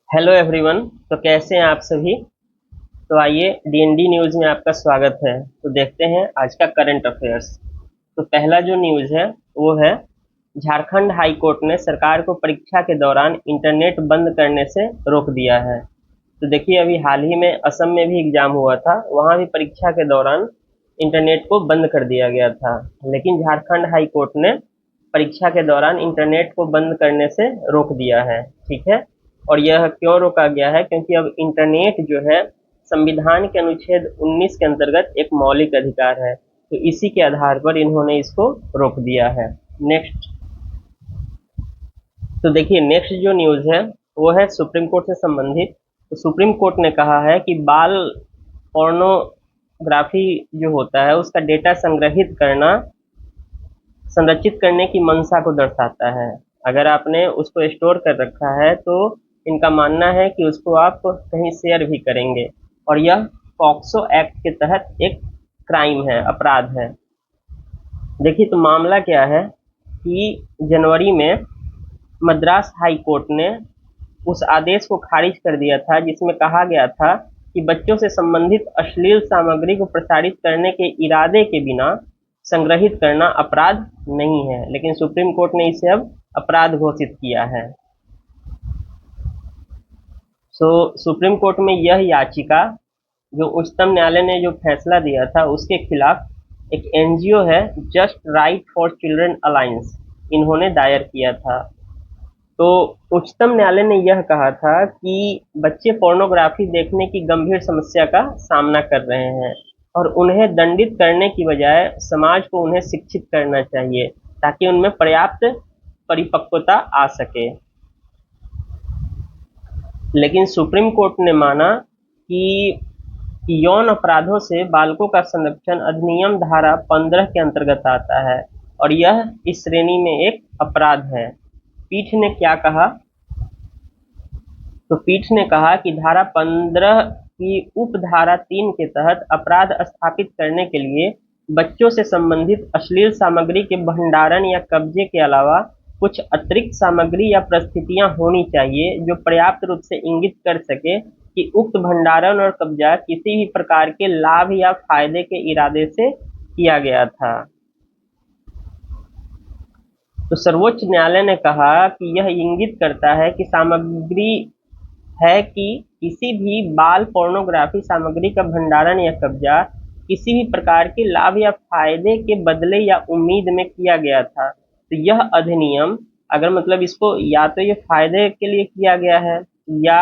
Hello everyone. तो कैसे हैं आप सभी। तो आइए डीएनडी न्यूज़ में आपका स्वागत है। तो देखते हैं आज का करंट अफेयर्स। तो पहला जो न्यूज़ है वो है झारखंड हाई कोर्ट ने सरकार को परीक्षा के दौरान इंटरनेट बंद करने से रोक दिया है। तो देखिए अभी हाल ही में असम में भी एग्जाम हुआ था, वहाँ भी परीक्षा के दौरान इंटरनेट को बंद कर दिया गया था। लेकिन झारखंड हाई कोर्ट ने परीक्षा के दौरान इंटरनेट को बंद करने से रोक दिया है। ठीक है। और यह क्यों रोका गया है, क्योंकि अब इंटरनेट जो है संविधान के अनुच्छेद 19 के अंतर्गत एक मौलिक अधिकार है। तो इसी के आधार पर इन्होंने इसको रोक दिया है। नेक्स्ट। तो देखिए नेक्स्ट जो न्यूज़ है वो है सुप्रीम कोर्ट से संबंधित। तो सुप्रीम कोर्ट ने कहा है कि बाल पोर्नोग्राफी जो होता है उसका डेटा संग्रहित करना संरक्षित करने की मंशा को दर्शाता है। अगर आपने उसको स्टोर कर रखा है तो इनका मानना है कि उसको आप कहीं शेयर भी करेंगे, और यह पॉक्सो एक्ट के तहत एक क्राइम है, अपराध है। देखिए तो मामला क्या है कि जनवरी में मद्रास हाई कोर्ट ने उस आदेश को खारिज कर दिया था जिसमें कहा गया था कि बच्चों से संबंधित अश्लील सामग्री को प्रसारित करने के इरादे के बिना संग्रहित करना अपराध नहीं है, लेकिन सुप्रीम कोर्ट ने इसे अब अपराध घोषित किया है। सुप्रीम कोर्ट में यह याचिका जो उच्चतम न्यायालय ने जो फैसला दिया था उसके खिलाफ एक एनजीओ है just right for children alliance, इन्होंने दायर किया था। तो उच्चतम न्यायालय ने यह कहा था कि बच्चे पोर्नोग्राफी देखने की गंभीर समस्या का सामना कर रहे हैं और उन्हें दंडित करने की बजाय समाज को उन्हें शिक्षित करना चाहिए ताकि उनमें पर्याप्त परिपक्वता आ सके। लेकिन सुप्रीम कोर्ट ने माना कि यौन अपराधों से बालकों का संरक्षण अधिनियम धारा 15 के अंतर्गत आता है और यह इस श्रेणी में एक अपराध है। पीठ ने क्या कहा? तो पीठ ने कहा कि धारा 15 की उपधारा 3 के तहत अपराध स्थापित करने के लिए बच्चों से संबंधित अश्लील सामग्री के भंडारण या कब्जे के अलावा कुछ अतिरिक्त सामग्री या परिस्थितियां होनी चाहिए जो पर्याप्त रूप से इंगित कर सके कि उक्त भंडारण और कब्जा किसी भी प्रकार के लाभ या फायदे के इरादे से किया गया था। तो सर्वोच्च न्यायालय ने कहा कि यह इंगित करता है कि सामग्री है कि किसी भी बाल पोर्नोग्राफी सामग्री का भंडारण या कब्जा किसी भी प्रकार के लाभ या फायदे के बदले या उम्मीद में किया गया था। तो यह अधिनियम अगर मतलब इसको या तो ये फायदे के लिए किया गया है या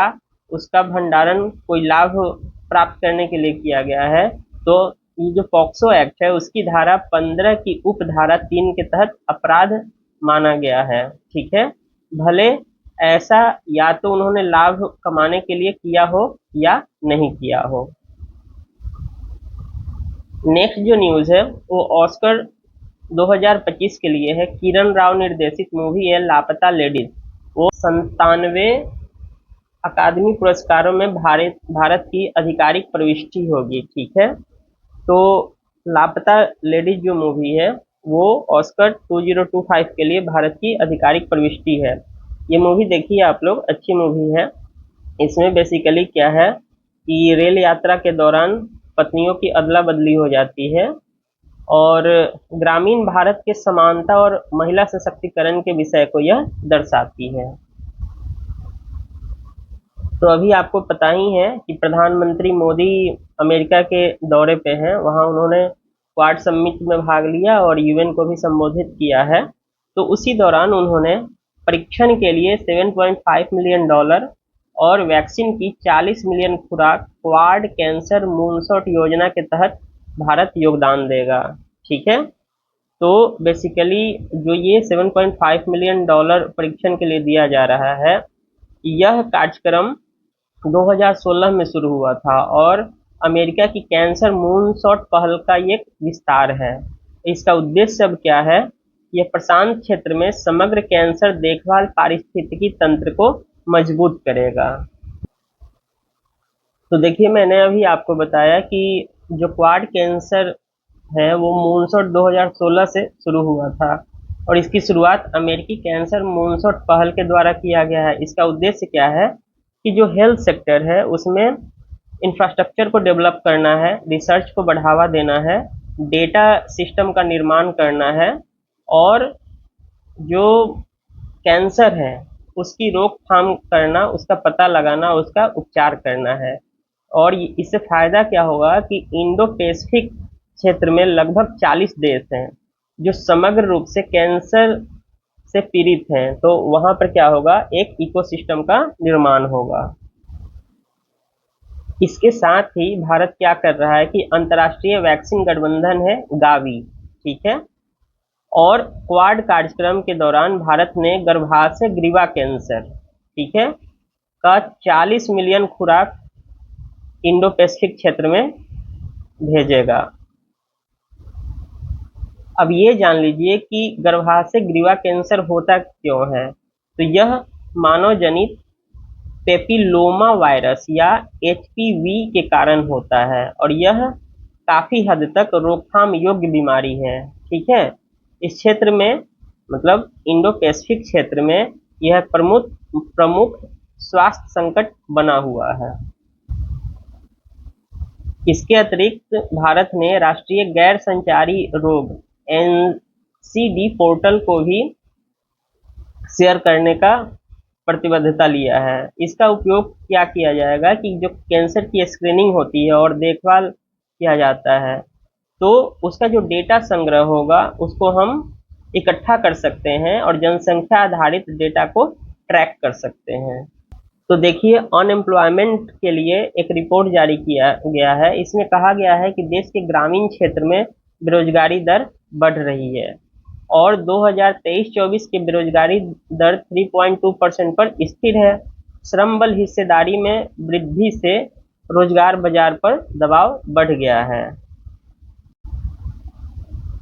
उसका भंडारण कोई लाभ प्राप्त करने के लिए किया गया है, तो ये जो पॉक्सो एक्ट है उसकी धारा 15 की उपधारा 3 के तहत अपराध माना गया है। ठीक है। भले ऐसा या तो उन्होंने लाभ कमाने के लिए किया हो या नहीं किया हो। नेक्स्ट जो न्यूज़ है वो ऑस्कर 2025 के लिए है। किरण राव निर्देशित मूवी है लापता लेडीज। वो 97 अकादमी पुरस्कारों में भारत की आधिकारिक प्रविष्टि होगी। ठीक है। तो लापता लेडीज जो मूवी है वो ऑस्कर 2025 के लिए भारत की आधिकारिक प्रविष्टि है। ये मूवी देखिए आप लोग, अच्छी मूवी है। इसमें बेसिकली क्या है कि रेल यात्रा के दौरान पत्नियों की अदला बदली हो जाती है और ग्रामीण भारत के समानता और महिला सशक्तिकरण के विषय को यह दर्शाती है। तो अभी आपको पता ही है कि प्रधानमंत्री मोदी अमेरिका के दौरे पे हैं, वहाँ उन्होंने क्वाड समिट में भाग लिया और यूएन को भी संबोधित किया है। तो उसी दौरान उन्होंने परीक्षण के लिए $7.5 मिलियन और वैक्सीन की 40 मिलियन खुराक क्वाड कैंसर मूनशॉट योजना के तहत भारत योगदान देगा। ठीक है। तो बेसिकली जो ये $7.5 मिलियन परीक्षण के लिए दिया जा रहा है, यह कार्यक्रम 2016 में शुरू हुआ था और अमेरिका की कैंसर मूनशॉट पहल का एक विस्तार है। इसका उद्देश्य अब क्या है? यह प्रशांत क्षेत्र में समग्र कैंसर देखभाल पारिस्थितिकी तंत्र को मजबूत करेगा। तो देखिए मैंने अभी आपको बताया कि जो क्वाड कैंसर है वो मूनशॉट 2016 से शुरू हुआ था और इसकी शुरुआत अमेरिकी कैंसर मूनशॉट पहल के द्वारा किया गया है। इसका उद्देश्य क्या है कि जो हेल्थ सेक्टर है उसमें इंफ्रास्ट्रक्चर को डेवलप करना है, रिसर्च को बढ़ावा देना है, डेटा सिस्टम का निर्माण करना है, और जो कैंसर है उसकी रोकथाम करना, उसका पता लगाना, उसका उपचार करना है। और इससे फायदा क्या होगा कि इंडो पैसिफिक क्षेत्र में लगभग 40 देश हैं जो समग्र रूप से कैंसर से पीड़ित हैं, तो वहां पर क्या होगा, एक इकोसिस्टम का निर्माण होगा। इसके साथ ही भारत क्या कर रहा है कि अंतर्राष्ट्रीय वैक्सीन गठबंधन है गावी, ठीक है, और क्वाड कार्यक्रम के दौरान भारत ने गर्भाशय ग्रीवा कैंसर, ठीक है, का 40 मिलियन खुराक इंडो पैसिफिक क्षेत्र में भेजेगा। अब ये जान लीजिए कि गर्भाशय ग्रीवा कैंसर होता क्यों है। तो यह मानव जनित पेपिलोमा वायरस या एचपीवी के कारण होता है, और यह काफी हद तक रोकथाम योग्य बीमारी है, ठीक है। इस क्षेत्र में, मतलब इंडो पैसिफिक क्षेत्र में, यह प्रमुख प्रमुख स्वास्थ्य संकट बना हुआ है। इसके अतिरिक्त भारत ने राष्ट्रीय गैर संचारी रोग एनसीडी पोर्टल को भी शेयर करने का प्रतिबद्धता लिया है। इसका उपयोग क्या किया जाएगा कि जो कैंसर की स्क्रीनिंग होती है और देखभाल किया जाता है, तो उसका जो डेटा संग्रह होगा उसको हम इकट्ठा कर सकते हैं और जनसंख्या आधारित डेटा को ट्रैक कर सकते हैं। तो देखिए, अनएम्प्लॉयमेंट के लिए एक रिपोर्ट जारी किया गया है। इसमें कहा गया है कि देश के ग्रामीण क्षेत्र में बेरोजगारी दर बढ़ रही है, और 2023-24 की बेरोजगारी दर 3.2% पर स्थिर है। श्रम बल हिस्सेदारी में वृद्धि से रोजगार बाजार पर दबाव बढ़ गया है।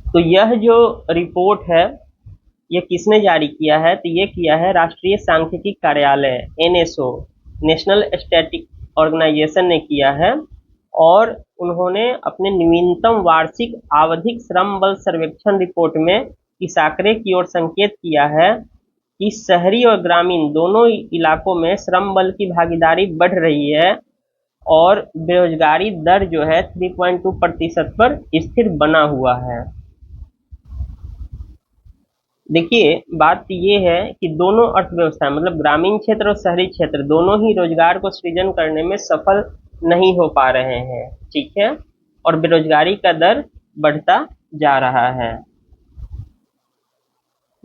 तो यह जो रिपोर्ट है ये किसने जारी किया है, तो ये किया है राष्ट्रीय सांख्यिकी कार्यालय एनएसओ, नेशनल स्टैटिक ऑर्गेनाइजेशन ने किया है। और उन्होंने अपने नवीनतम वार्षिक आवधिक श्रम बल सर्वेक्षण रिपोर्ट में इस आंकड़े की ओर संकेत किया है कि शहरी और ग्रामीण दोनों इलाकों में श्रम बल की भागीदारी बढ़ रही है, और बेरोजगारी दर जो है 3.2% पर स्थिर बना हुआ है। देखिए, बात ये है कि दोनों अर्थव्यवस्था, मतलब ग्रामीण क्षेत्र और शहरी क्षेत्र, दोनों ही रोजगार को सृजन करने में सफल नहीं हो पा रहे हैं, ठीक है, और बेरोजगारी का दर बढ़ता जा रहा है।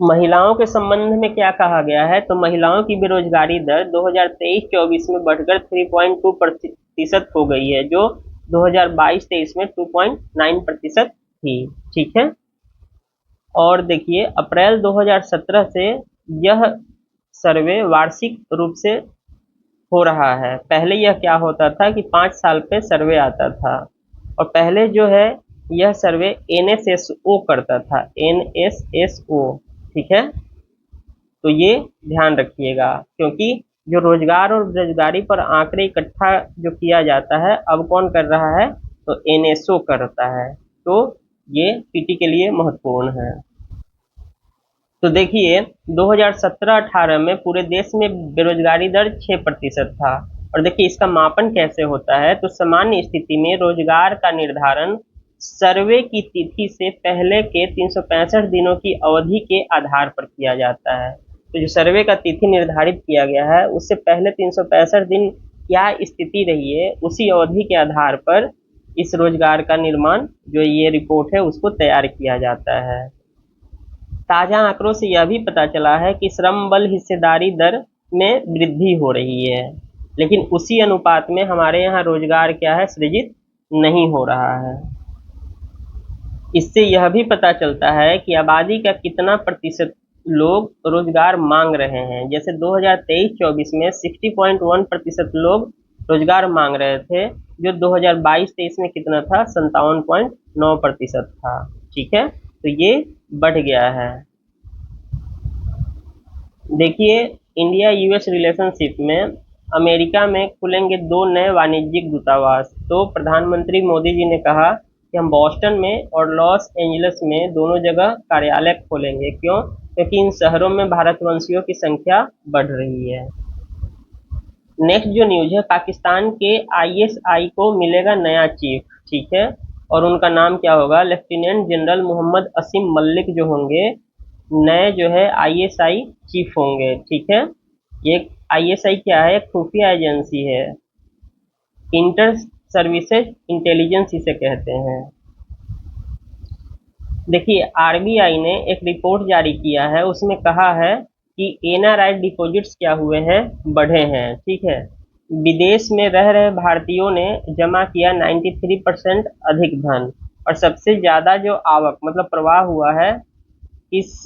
महिलाओं के संबंध में क्या कहा गया है, तो महिलाओं की बेरोजगारी दर 2023-24 में बढ़कर 3.2% हो गई है, जो 2022-23 में 2.9% थी, ठीक है। और देखिए, अप्रैल 2017 से यह सर्वे वार्षिक रूप से हो रहा है। पहले यह क्या होता था कि 5 साल पे सर्वे आता था, और पहले जो है यह सर्वे एनएसएसओ करता था, एनएसएसओ, ठीक है। तो ये ध्यान रखिएगा, क्योंकि जो रोजगार और बेरोजगारी पर आंकड़े इकट्ठा जो किया जाता है, अब कौन कर रहा है, तो एनएसओ करता है। तो ये पीटी के लिए महत्वपूर्ण है। तो देखिए, 2017-18 में पूरे देश में बेरोजगारी दर 6% था। और देखिए, इसका मापन कैसे होता है, तो सामान्य स्थिति में रोजगार का निर्धारण सर्वे की तिथि से पहले के 365 दिनों की अवधि के आधार पर किया जाता है। तो जो सर्वे का तिथि निर्धारित किया गया है, उससे पहले 365 दिन क्या स्थिति रही है, उसी अवधि के आधार पर इस रोजगार का निर्माण, जो ये रिपोर्ट है, उसको तैयार किया जाता है। ताजा आंकड़ों से यह भी पता चला है कि श्रम बल हिस्सेदारी दर में वृद्धि हो रही है, लेकिन उसी अनुपात में हमारे यहाँ रोजगार क्या है, सृजित नहीं हो रहा है। इससे यह भी पता चलता है कि आबादी का कितना प्रतिशत लोग रोजगार मांग रहे हैं। जैसे 2023-24 में 60.1% लोग रोजगार मांग रहे थे, जो 2022-23 में कितना था, 57.9% था, ठीक है। तो ये बढ़ गया है। देखिए, इंडिया यूएस रिलेशनशिप में अमेरिका में खुलेंगे 2 नए वाणिज्यिक दूतावास। तो प्रधानमंत्री मोदी जी ने कहा कि हम बॉस्टन में और लॉस एंजलिस में दोनों जगह कार्यालय खोलेंगे। क्यों? क्योंकि इन शहरों में भारतवंशियों की संख्या बढ़ रही है। नेक्स्ट जो न्यूज है, पाकिस्तान के आईएसआई को मिलेगा नया चीफ, ठीक है, और उनका नाम क्या होगा, लेफ्टिनेंट जनरल मोहम्मद असीम मलिक जो होंगे नए जो है आईएसआई चीफ होंगे, ठीक है। ये आईएसआई क्या है, एक खुफिया एजेंसी है, इंटर सर्विसेज इंटेलिजेंस इसे कहते हैं। देखिए आरबीआई ने एक रिपोर्ट जारी किया है, उसमें कहा है कि एनआरआई डिपॉजिट्स क्या हुए हैं, बढ़े हैं, ठीक है। विदेश में रह रहे भारतीयों ने जमा किया 93% अधिक धन, और सबसे ज्यादा जो आवक मतलब प्रवाह हुआ है किस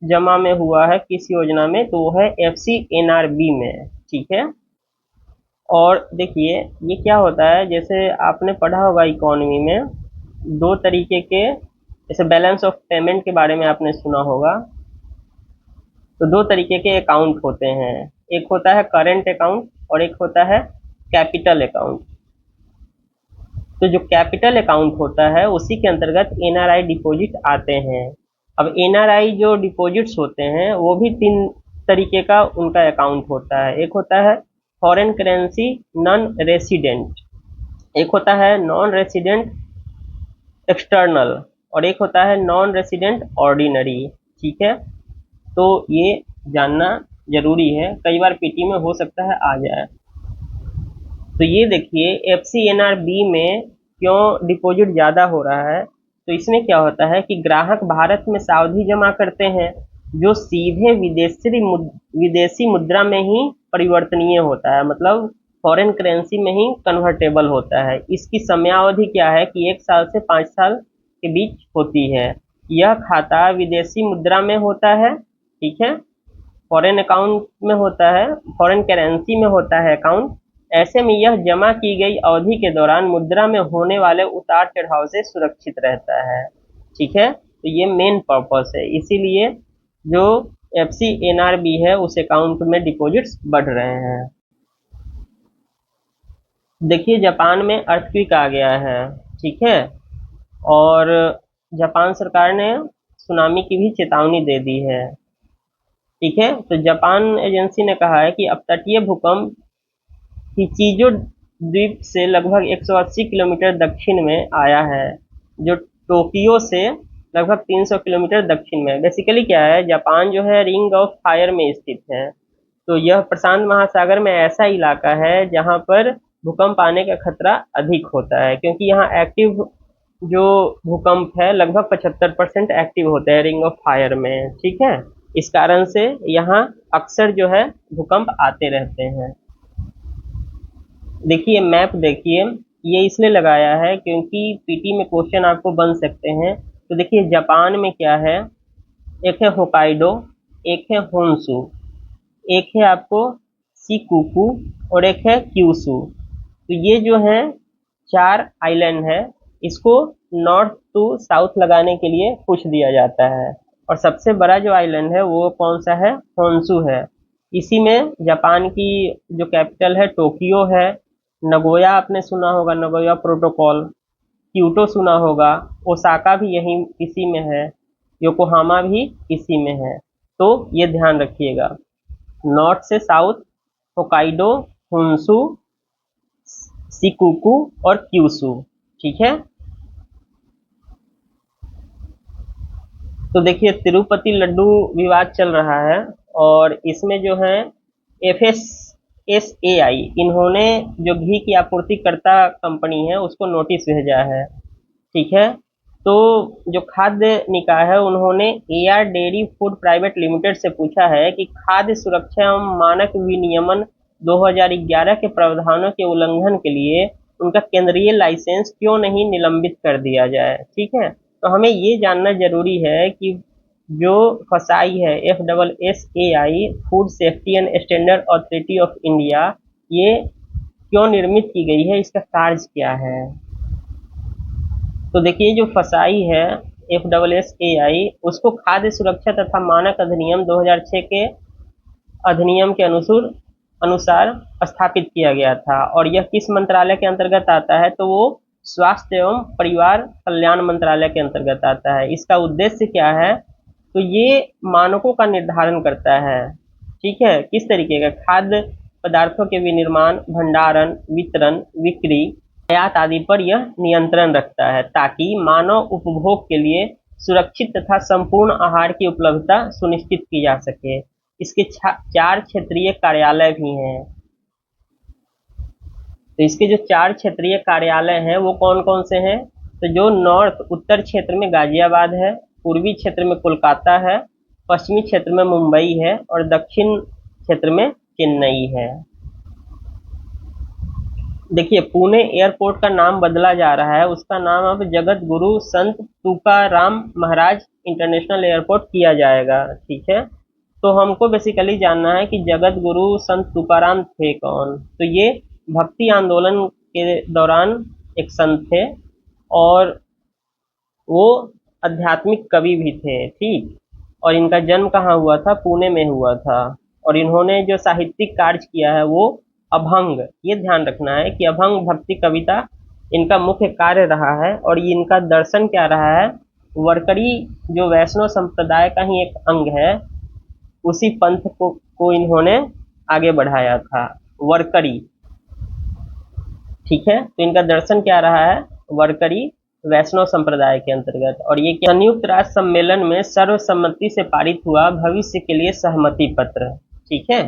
जमा में हुआ है, किस योजना में, तो वो है एफसी एनआरबी में, ठीक है। और देखिए ये क्या होता है, जैसे आपने पढ़ा होगा इकोनॉमी में दो तरीके के, जैसे बैलेंस ऑफ पेमेंट के बारे में आपने सुना होगा, तो दो तरीके के अकाउंट होते हैं, एक होता है करेंट अकाउंट और एक होता है कैपिटल अकाउंट। तो जो कैपिटल अकाउंट होता है उसी के अंतर्गत एनआरआई डिपॉजिट आते हैं। अब एनआरआई जो डिपॉजिट्स होते हैं वो भी तीन तरीके का उनका अकाउंट होता है, एक होता है फॉरेन करेंसी नॉन रेसिडेंट, एक होता है नॉन रेसिडेंट एक्सटर्नल, और एक होता है नॉन रेसिडेंट ऑर्डिनरी, ठीक है। तो ये जानना जरूरी है, कई बार पीटी में हो सकता है आ जाए। तो ये देखिए एफसीएनआरबी में क्यों डिपॉजिट ज़्यादा हो रहा है, तो इसमें क्या होता है कि ग्राहक भारत में सावधि जमा करते हैं जो सीधे विदेशी मुद्रा में ही परिवर्तनीय होता है, मतलब फॉरेन करेंसी में ही कन्वर्टेबल होता है। इसकी समयावधि क्या है कि 1 साल से 5 साल के बीच होती है। यह खाता विदेशी मुद्रा में होता है, ठीक है, फॉरेन अकाउंट में होता है, फॉरेन करेंसी में होता है अकाउंट। ऐसे में यह जमा की गई अवधि के दौरान मुद्रा में होने वाले उतार चढ़ाव से सुरक्षित रहता है, ठीक है। तो ये मेन पर्पस है, इसीलिए जो एफसीएनआरबी है उस अकाउंट में डिपॉजिट्स बढ़ रहे हैं। देखिए जापान में अर्थक्वेक आ गया है, ठीक है, और जापान सरकार ने सुनामी की भी चेतावनी दे दी है, ठीक है। तो जापान एजेंसी ने कहा है कि अपतटीय भूकंप किचिजो द्वीप से लगभग 180 किलोमीटर दक्षिण में आया है, जो टोक्यो से लगभग 300 किलोमीटर दक्षिण में। बेसिकली क्या है, जापान जो है रिंग ऑफ फायर में स्थित है, तो यह प्रशांत महासागर में ऐसा इलाका है जहां पर भूकंप आने का खतरा अधिक होता है, क्योंकि यहाँ एक्टिव जो भूकंप है लगभग 75% एक्टिव होते हैं रिंग ऑफ फायर में, ठीक है। इस कारण से यहाँ अक्सर जो है भूकंप आते रहते हैं। देखिए मैप देखिए, ये इसलिए लगाया है क्योंकि पीटी में क्वेश्चन आपको बन सकते हैं। तो देखिए जापान में क्या है, एक है होकाइडो, एक है होन्शु, एक है आपको शिकुकु और एक है क्यूशु। तो ये जो है 4 आइलैंड है, इसको नॉर्थ टू साउथ लगाने के लिए पूछ दिया जाता है, और सबसे बड़ा जो आइलैंड है वो कौन सा है, होन्शु है। इसी में जापान की जो कैपिटल है टोक्यो है, नगोया आपने सुना होगा, नगोया प्रोटोकॉल, क्योटो सुना होगा, ओसाका भी यही इसी में है, योकोहामा भी इसी में है। तो ये ध्यान रखिएगा, नॉर्थ से साउथ होकाइडो, होन्शु, शिकुकु और क्यूशु, ठीक है। तो देखिए तिरुपति लड्डू विवाद चल रहा है, और इसमें जो है एफएसएसएआई इन्होंने जो घी की आपूर्तिकर्ता कंपनी है उसको नोटिस भेजा है, ठीक है। तो जो खाद्य निकाय है उन्होंने AR dairy food private limited से पूछा है कि खाद्य सुरक्षा एवं मानक विनियमन 2011 के प्रावधानों के उल्लंघन के लिए उनका केंद्रीय लाइसेंस क्यों नहीं निलंबित कर दिया जाए, ठीक है। तो हमें ये जानना जरूरी है कि जो फसाई है FSSAI food safety and standard authority of India, ये क्यों निर्मित की गई है, इसका कार्य क्या है। तो देखिए जो फसाई है एफएसएसएआई उसको खाद्य सुरक्षा तथा मानक अधिनियम 2006 के अधिनियम के अनुसार स्थापित किया गया था, और यह किस मंत्रालय के अंतर्गत आता है, तो वो स्वास्थ्य एवं परिवार कल्याण मंत्रालय के अंतर्गत आता है। इसका उद्देश्य क्या है, तो ये मानकों का निर्धारण करता है, ठीक है, किस तरीके का खाद्य पदार्थों के विनिर्माण, भंडारण, वितरण, बिक्री, आयात आदि पर यह नियंत्रण रखता है ताकि मानव उपभोग के लिए सुरक्षित तथा संपूर्ण आहार की उपलब्धता सुनिश्चित की जा सके। इसके 4 क्षेत्रीय कार्यालय भी हैं। तो इसके जो 4 क्षेत्रीय कार्यालय हैं वो कौन कौन से हैं? तो जो नॉर्थ उत्तर क्षेत्र में गाजियाबाद है, पूर्वी क्षेत्र में कोलकाता है, पश्चिमी क्षेत्र में मुंबई है और दक्षिण क्षेत्र में चेन्नई है। देखिए, पुणे एयरपोर्ट का नाम बदला जा रहा है, उसका नाम अब जगत गुरु संत तुकाराम महाराज इंटरनेशनल एयरपोर्ट किया जाएगा। ठीक है, तो हमको बेसिकली जानना है कि जगत गुरु संत तुकाराम थे कौन। तो ये भक्ति आंदोलन के दौरान एक संत थे और वो आध्यात्मिक कवि भी थे। ठीक, और इनका जन्म कहाँ हुआ था? पुणे में हुआ था। और इन्होंने जो साहित्यिक कार्य किया है वो अभंग, ये ध्यान रखना है कि अभंग भक्ति कविता इनका मुख्य कार्य रहा है। और ये इनका दर्शन क्या रहा है? वरकरी जो वैष्णव संप्रदाय का ही एक अंग है, उसी पंथ को इन्होंने आगे बढ़ाया था, वरकरी। ठीक है, तो इनका दर्शन क्या रहा है? वरकरी वैष्णव संप्रदाय के अंतर्गत। और ये संयुक्त राष्ट्र सम्मेलन में सर्वसम्मति से पारित हुआ भविष्य के लिए सहमति पत्र। ठीक है,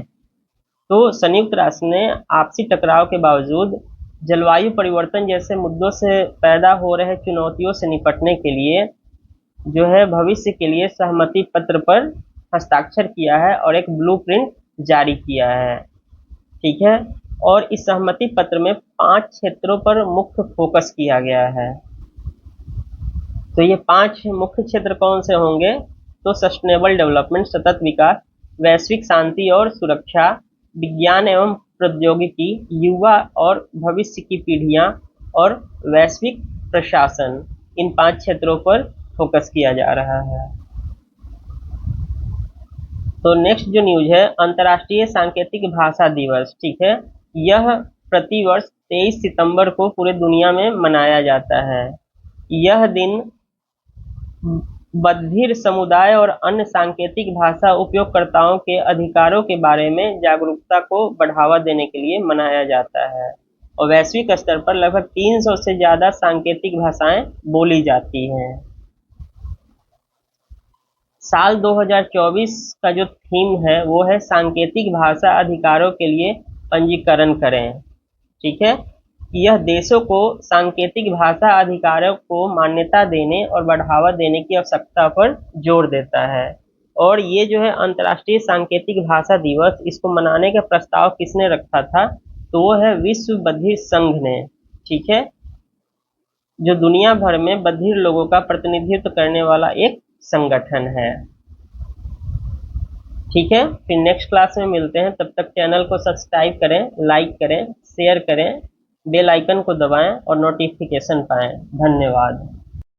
तो संयुक्त राष्ट्र ने आपसी टकराव के बावजूद जलवायु परिवर्तन जैसे मुद्दों से पैदा हो रहे चुनौतियों से निपटने के लिए जो है भविष्य के लिए सहमति पत्र पर हस्ताक्षर किया है और एक ब्लूप्रिंट जारी किया है। ठीक है, और इस सहमति पत्र में 5 क्षेत्रों पर मुख्य फोकस किया गया है। तो ये 5 मुख्य क्षेत्र कौन से होंगे? तो सस्टेनेबल डेवलपमेंट, सतत विकास, वैश्विक शांति और सुरक्षा, विज्ञान एवं प्रौद्योगिकी, युवा और भविष्य की पीढ़ियां और वैश्विक प्रशासन। इन 5 क्षेत्रों पर फोकस किया जा रहा है। तो नेक्स्ट जो न्यूज है, अंतर्राष्ट्रीय सांकेतिक भाषा दिवस। ठीक है, यह प्रतिवर्ष 23 सितंबर को पूरे दुनिया में मनाया जाता है। यह दिन बधिर समुदाय और अन्य सांकेतिक भाषा उपयोगकर्ताओं के अधिकारों के बारे में जागरूकता को बढ़ावा देने के लिए मनाया जाता है। और वैश्विक स्तर पर लगभग 300 से ज्यादा सांकेतिक भाषाएं बोली जाती हैं। साल 2024 का जो थीम है वो है सांकेतिक भाषा अधिकारों के लिए पंजीकरण करें। ठीक है, यह देशों को सांकेतिक भाषा अधिकारों को मान्यता देने और बढ़ावा देने की आवश्यकता पर जोर देता है। और ये जो है अंतर्राष्ट्रीय सांकेतिक भाषा दिवस, इसको मनाने का प्रस्ताव किसने रखा था? तो वो है विश्व बधिर संघ ने। ठीक है, जो दुनिया भर में बधिर लोगों का प्रतिनिधित्व करने वाला एक संगठन है। ठीक है, फिर नेक्स्ट क्लास में मिलते हैं। तब तक चैनल को सब्सक्राइब करें, लाइक करें, शेयर करें, बेल आइकन को दबाएं और नोटिफिकेशन पाएं। धन्यवाद।